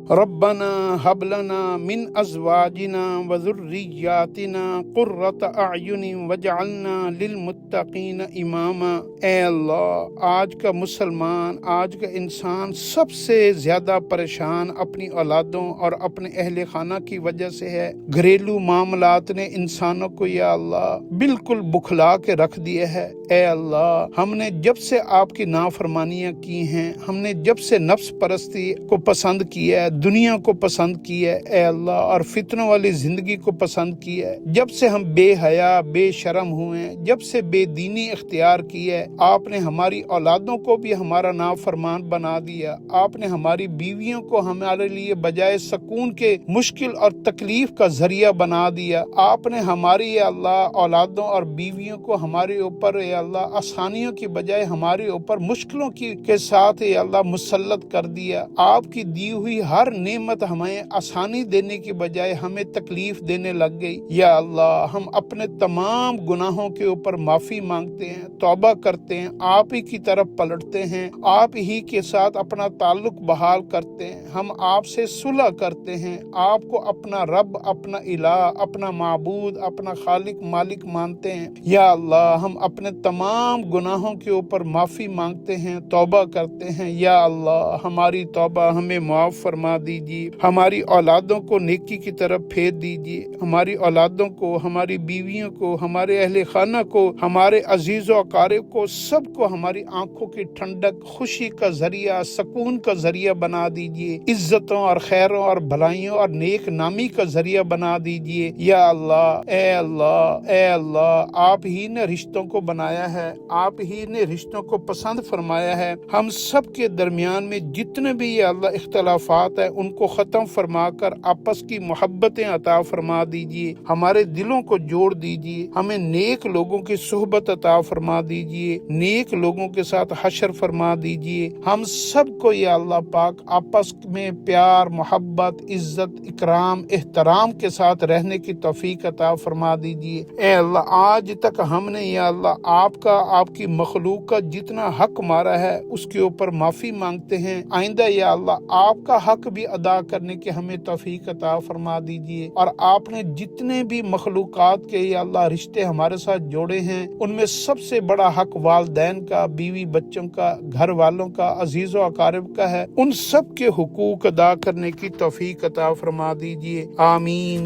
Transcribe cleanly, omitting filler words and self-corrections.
ربنا هب لنا من ازواجنا وذرياتنا قرة اعین واجعلنا للمتقین اماما۔ اے اللہ، آج کا مسلمان، آج کا انسان سب سے زیادہ پریشان اپنی اولادوں اور اپنے اہل خانہ کی وجہ سے ہے۔ گھریلو معاملات نے انسانوں کو یا اللہ بالکل بکھلا کے رکھ دیے ہے۔ اے اللہ، ہم نے جب سے آپ کی نافرمانیاں کی ہیں، ہم نے جب سے نفس پرستی کو پسند کیا ہے، دنیا کو پسند کی ہے اے اللہ، اور فتنوں والی زندگی کو پسند کی ہے، جب سے ہم بے حیا بے شرم ہوئے ہیں، جب سے بے دینی اختیار کی ہے، آپ نے ہماری اولادوں کو بھی ہمارا نافرمان بنا دیا۔ آپ نے ہماری بیویوں کو ہمارے لیے بجائے سکون کے مشکل اور تکلیف کا ذریعہ بنا دیا۔ آپ نے ہماری اے اللہ اولادوں اور بیویوں کو ہمارے اوپر اے اللہ آسانیوں کی بجائے ہمارے اوپر مشکلوں کے ساتھ اے اللہ مسلط کر دیا۔ آپ کی دی ہوئی ہر نعمت ہمیں آسانی دینے کی بجائے ہمیں تکلیف دینے لگ گئی۔ یا اللہ، ہم اپنے تمام گناہوں کے اوپر معافی مانگتے ہیں، توبہ کرتے ہیں، آپ ہی کی طرف پلٹتے ہیں، آپ ہی کے ساتھ اپنا تعلق بحال کرتے ہیں، ہم آپ سے صلح کرتے ہیں، آپ کو اپنا رب، اپنا الہ، اپنا معبود، اپنا خالق مالک مانتے ہیں۔ یا اللہ، ہم اپنے تمام گناہوں کے اوپر معافی مانگتے ہیں، توبہ کرتے ہیں۔ یا اللہ، ہماری توبہ ہمیں معاف فرما دیجیے، ہماری اولادوں کو نیکی کی طرف پھیر دیجیے، ہماری اولادوں کو، ہماری بیویوں کو، ہمارے اہل خانہ کو، ہمارے عزیز و اقارب کو، سب کو ہماری آنکھوں کی ٹھنڈک، خوشی کا ذریعہ، سکون کا ذریعہ بنا دیجیے، عزتوں اور خیروں اور بھلائیوں اور نیک نامی کا ذریعہ بنا دیجیے۔ یا اللہ، اے اللہ، اے اللہ، آپ ہی نے رشتوں کو بنایا ہے، آپ ہی نے رشتوں کو پسند فرمایا ہے۔ ہم سب کے درمیان میں جتنے بھی یا اللہ اختلافات ہیں ان کو ختم فرما کر آپس کی محبتیں عطا فرما دیجیے، ہمارے دلوں کو جوڑ دیجیے، ہمیں نیک لوگوں کی صحبت عطا فرما دیجیے، نیک لوگوں کے ساتھ حشر فرما دیجیے۔ ہم سب کو یا اللہ پاک آپس میں پیار، محبت، عزت، اکرام، احترام کے ساتھ رہنے کی توفیق عطا فرما دیجیے۔ اے اللہ، آج تک ہم نے یا اللہ آپ کی مخلوق کا جتنا حق مارا ہے اس کے اوپر معافی مانگتے ہیں۔ آئندہ یا اللہ آپ کا حق بھی ادا کرنے کے ہمیں توفیق عطا فرما دیجیے، اور آپ نے جتنے بھی مخلوقات کے یا اللہ رشتے ہمارے ساتھ جوڑے ہیں ان میں سب سے بڑا حق والدین کا، بیوی بچوں کا، گھر والوں کا، عزیز و اقارب کا ہے۔ ان سب کے حقوق ادا کرنے کی توفیق عطا فرما دیجیے، آمین۔